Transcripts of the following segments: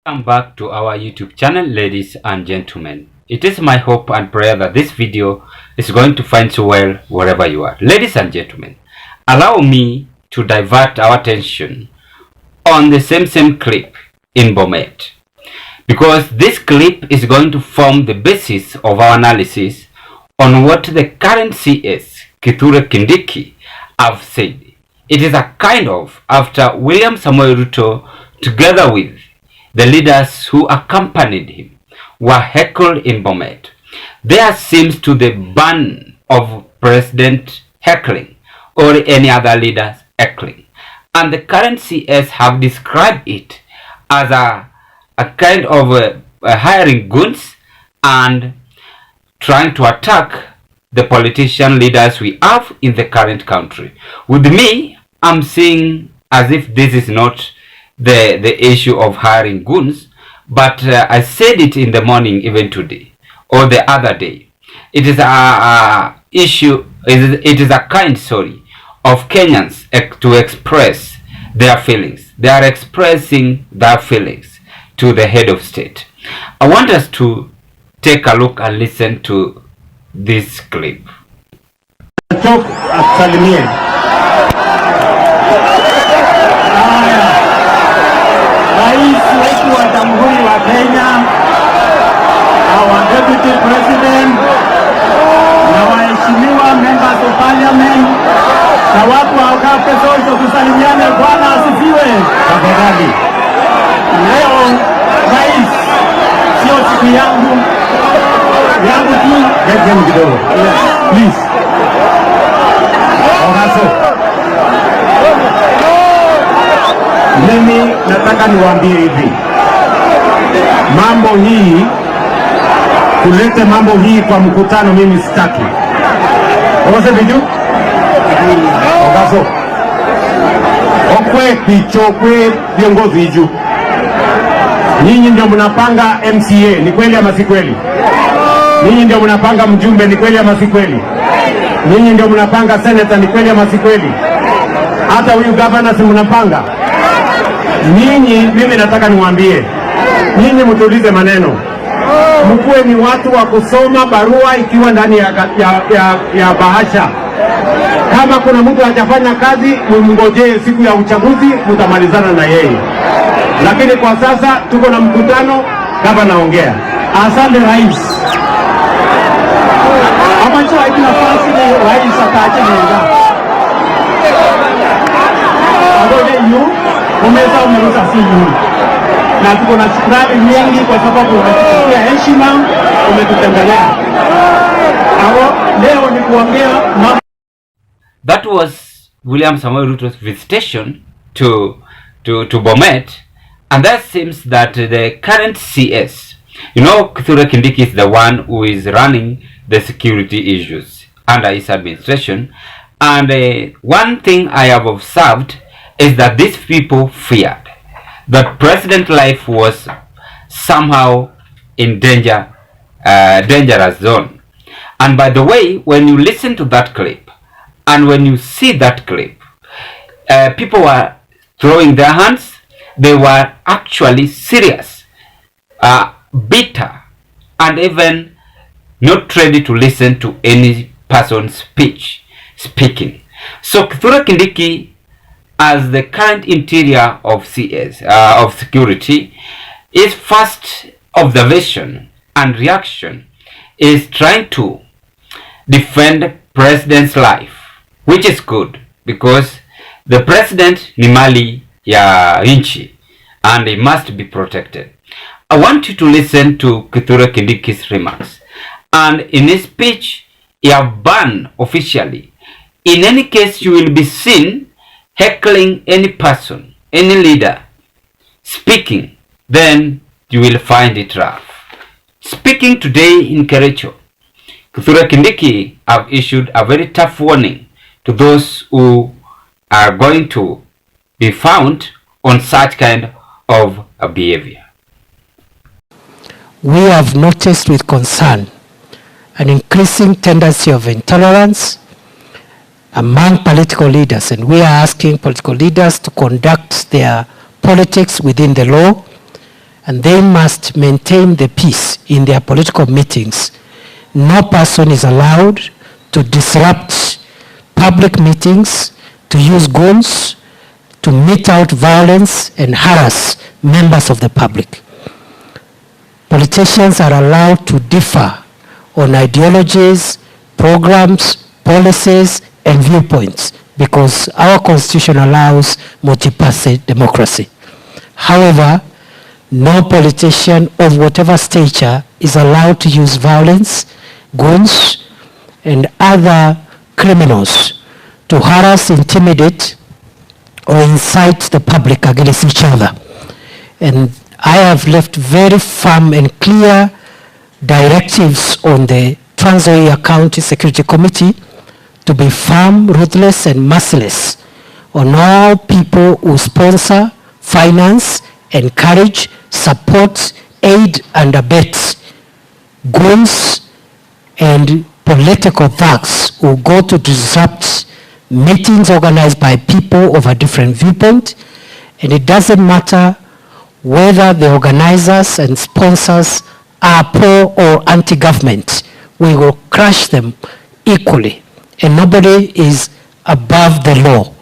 Welcome back to our YouTube channel, ladies and gentlemen. It is my hope and prayer that this video is going to find you well wherever you are. Ladies and gentlemen, allow me to divert our attention on the same clip in Bomet, because this clip is going to form the basis of our analysis on what the current CS, Kindiki, have said. It is a kind of after William Samoei Ruto, together with the leaders who accompanied him, were heckled in Bomet. There seems to the ban of President heckling or any other leaders heckling. And the current CS have described it as a kind of hiring goons and trying to attack the politician leaders we have in the current country. With me, I'm seeing as if this is not the issue of hiring goons, but I said it in the morning, even today or the other day. It is a issue. It is a kind, of Kenyans to express their feelings. They are expressing their feelings to the head of state. I want us to take a look and listen to this clip. Rais wetu wa Jamhuri wa Kenya, our Deputy President na waheshimiwa members of parliament na watu wa Okape sote tusalimiane. Bwana asifiwe. Tafadhali. Leo rais, sio siku yangu tu, let kidogo. Please. Ogaso. Mimi nataka niwaambie hivi, mambo hii, kulete mambo hii kwa mkutano mimi sitaki. Ose biju? Ogaso. Okwe pichokwe viongozi hiju. Nyinyi ndio mnapanga MCA, ni kweli ama si kweli? Nyinyi ndio mnapanga mjumbe, ni kweli ama si kweli? Nyinyi ndio mnapanga senator, ni kweli ama si kweli? Hata huyu governor si mnapanga? Nyinyi, mimi nataka niwaambie, nyinyi mtulize maneno. Mkuwe ni watu wa kusoma barua ikiwa ndani ya bahasha. Kama kuna mtu hajafanya kazi, mngojee siku ya uchaguzi, mtamalizana na yeye. Lakini kwa sasa tuko na mkutano, kama naongea. Asante rais. Amacho haina nafasi ni rais ataache nenda. Agoje yu umeza siyu. Na tuko na shukrani nyingi kwa sababu umetupatia heshima, umetutembelea. Leo ni kuongea mambo. That was William Samoei Ruto's visitation to Bomet, and that seems that the current CS, Kindiki is the one who is running the security issues under his administration, and one thing I have observed is that these people feared that president life was somehow in dangerous zone. And by the way, when you listen to that clip and when you see that clip, people were throwing their hands. They were actually serious, bitter, and even not ready to listen to any person's speaking. So Kindiki, as the current interior of CS of security, his first observation and reaction is trying to defend president's life, which is good because the president ni mali ya nchi and he must be protected. I want you to listen to Kindiki's remarks, and in his speech he have banned officially, in any case you will be seen heckling any person, any leader speaking, then you will find it rough. Speaking today in Kericho, Kindiki have issued a very tough warning to those who are going to be found on such kind of a behavior. We have noticed with concern an increasing tendency of intolerance among political leaders, and we are asking political leaders to conduct their politics within the law and they must maintain the peace in their political meetings. No person is allowed to disrupt public meetings, to use guns, to mete out violence and harass members of the public. Politicians are allowed to differ on ideologies, programs, policies, and viewpoints because our constitution allows multi-party democracy. However, no politician of whatever stature is allowed to use violence, guns, and other criminals to harass, intimidate, or incite the public against each other. And I have left very firm and clear directives on the Trans Nzoia County Security Committee to be firm, ruthless, and merciless on all people who sponsor, finance, encourage, support, aid, and abet goons and political thugs who go to disrupt meetings organized by people of a different viewpoint. And it doesn't matter whether the organizers and sponsors are pro or anti-government. We will crush them equally, and nobody is above the law.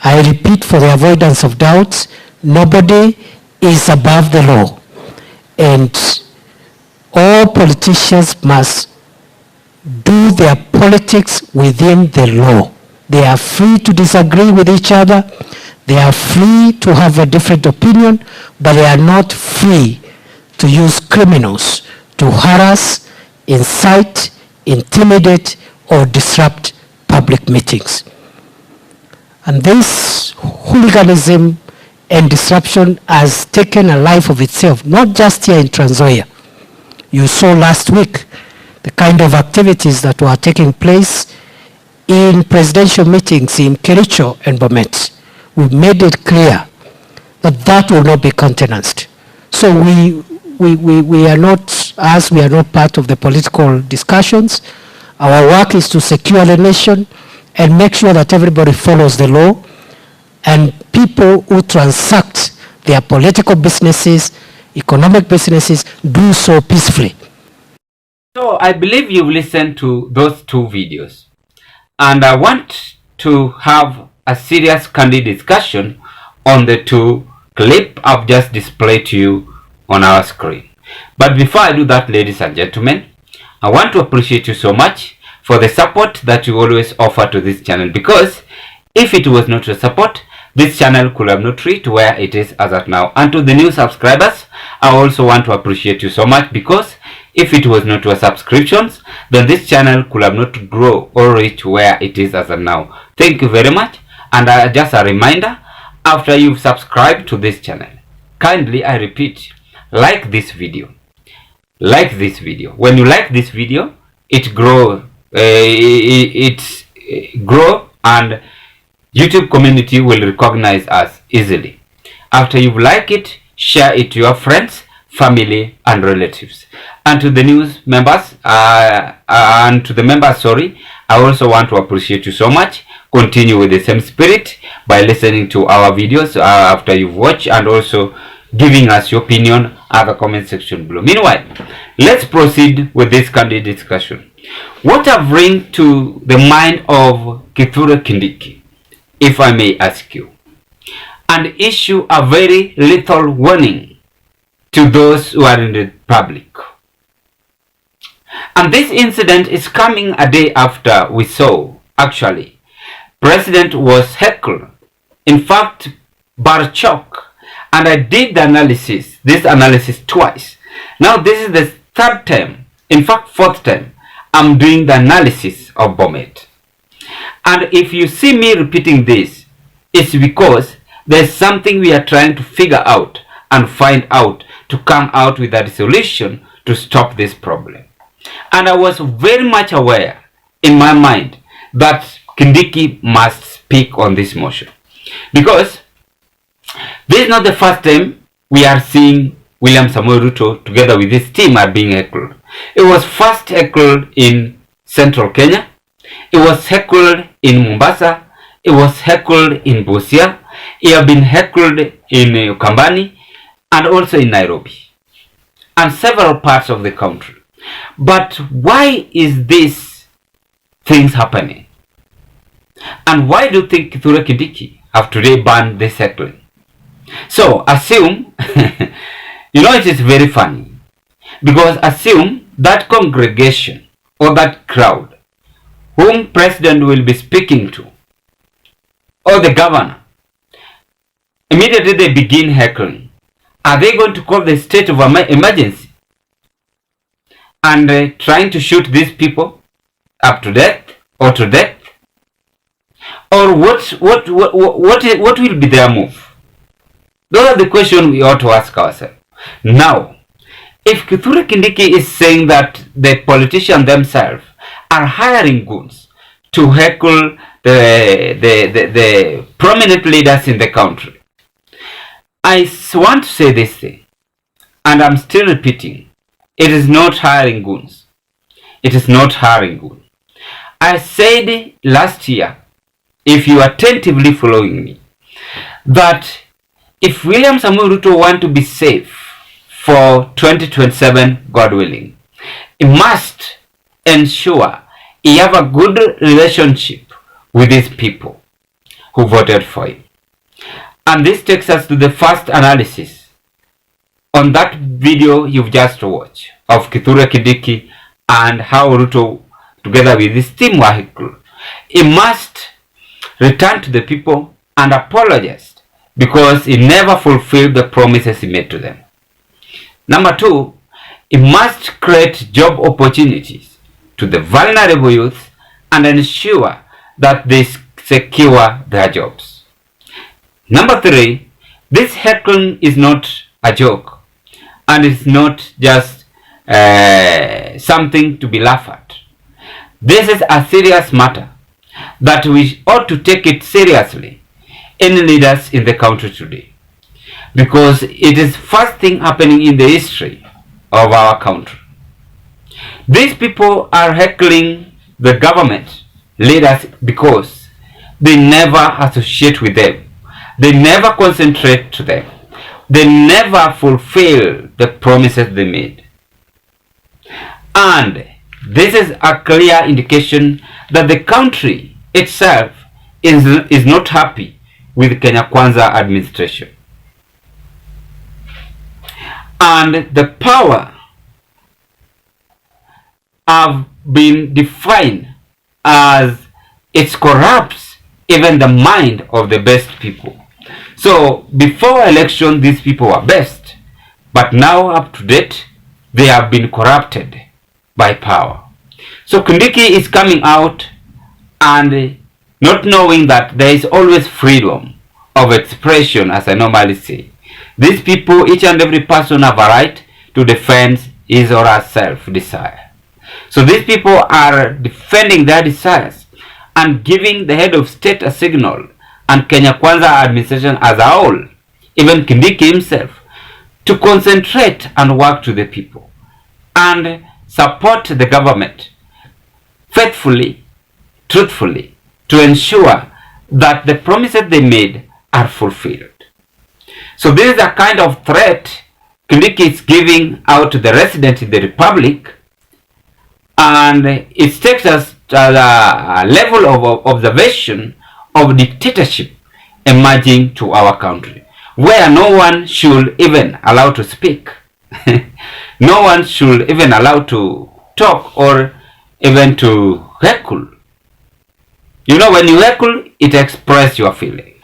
I repeat, for the avoidance of doubts, nobody is above the law. And all politicians must do their politics within the law. They are free to disagree with each other. They are free to have a different opinion, but they are not free to use criminals to harass, incite, intimidate, or disrupt public meetings. And this hooliganism and disruption has taken a life of itself, not just here in Trans Nzoia. You saw last week the kind of activities that were taking place in presidential meetings in Kericho and Bomet. We made it clear that that will not be countenanced. So we are not, as we are not part of the political discussions, our work is to secure the nation and make sure that everybody follows the law, and people who transact their political businesses, economic businesses, do so peacefully. So I believe you've listened to those two videos, and I want to have a serious, candid discussion on the two clips I've just displayed to you on our screen. But before I do that, ladies and gentlemen, I want to appreciate you so much for the support that you always offer to this channel, because if it was not your support, this channel could have not reached where it is as at now. And to the new subscribers, I also want to appreciate you so much, because if it was not your subscriptions, then this channel could have not grow or reach where it is as at now. Thank you very much. And just a reminder, after you've subscribed to this channel, kindly, I repeat, like this video. Like this video. When you like this video, it grow and YouTube community will recognize us easily. After you like it, share it to your friends, family, and relatives. And to the new members, I also want to appreciate you so much. Continue with the same spirit by listening to our videos after you've watched, and also giving us your opinion at the comment section below. Meanwhile, let's proceed with this candid discussion. What have bring to the mind of Kithure Kindiki, if I may ask you, and issue a very lethal warning to those who are in the public? And this incident is coming a day after we saw, actually, President was heckled, in fact, Barchok, and I did this analysis twice. Now this is the third time, in fact fourth time, I'm doing the analysis of Bomet. And if you see me repeating this, it's because there's something we are trying to figure out and find out to come out with a solution to stop this problem. And I was very much aware in my mind that Kindiki must speak on this motion, because this is not the first time we are seeing William Samoei Ruto together with his team are being heckled. It was first heckled in central Kenya, it was heckled in Mombasa, it was heckled in Busia, it has been heckled in Ukambani, and also in Nairobi and several parts of the country. But why is this things happening? And why do you think Kithure Kindiki have today banned this heckling? So assume, it is very funny, because assume that congregation or that crowd whom president will be speaking to, or the governor, immediately they begin heckling. Are they going to call the state of emergency and trying to shoot these people up to death or to death? Or what will be their move? Those are the questions we ought to ask ourselves. Now, if Kithure Kindiki is saying that the politicians themselves are hiring goons to heckle the prominent leaders in the country, I want to say this thing, and I'm still repeating, it is not hiring goons. It is not hiring goons. I said last year, if you are attentively following me, that if William Samoei Ruto want to be safe for 2027, God willing, he must ensure he have a good relationship with these people who voted for him. And this takes us to the first analysis on that video you've just watched of Kithure Kindiki and how Ruto, together with his team, were heckled. He must return to the people and apologize because he never fulfilled the promises he made to them. Number two, he must create job opportunities to the vulnerable youth and ensure that they secure their jobs. Number three, this heckling is not a joke, and it's not just something to be laughed at. This is a serious matter that we ought to take it seriously, any leaders in the country today, because it is first thing happening in the history of our country. These people are heckling the government leaders because they never associate with them. They never concentrate to them. They never fulfill the promises they made. And this is a clear indication that the country itself is not happy with Kenya Kwanza administration. And the power have been defined as it corrupts even the mind of the best people. So before election, these people were best, but now up to date, they have been corrupted by power. So Kindiki is coming out and not knowing that there is always freedom of expression, as I normally say. These people, each and every person, have a right to defend his or her self-desire. So these people are defending their desires and giving the head of state a signal, and Kenya Kwanza administration as a whole, even Kindiki himself, to concentrate and work to the people and support the government faithfully, truthfully, to ensure that the promises they made are fulfilled. So this is a kind of threat Kindiki is giving out to the residents in the republic, and it takes us to a level of observation of dictatorship emerging to our country, where no one should even allow to speak. No one should even allow to talk or even to heckle. You know, when you heckle, it expresses your feeling.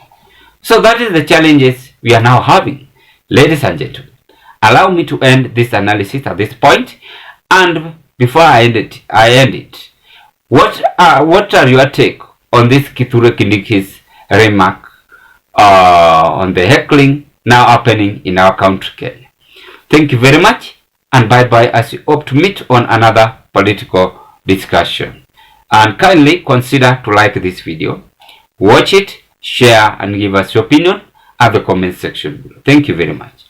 So that is the challenges we are now having. Ladies and gentlemen, allow me to end this analysis at this point. And before I end it, what are your take on this Kithure Kindiki's remark on the heckling now happening in our country, Kenya? Thank you very much, and bye-bye as we hope to meet on another political discussion. And kindly consider to like this video, watch it, share, and give us your opinion at the comment section below. Thank you very much.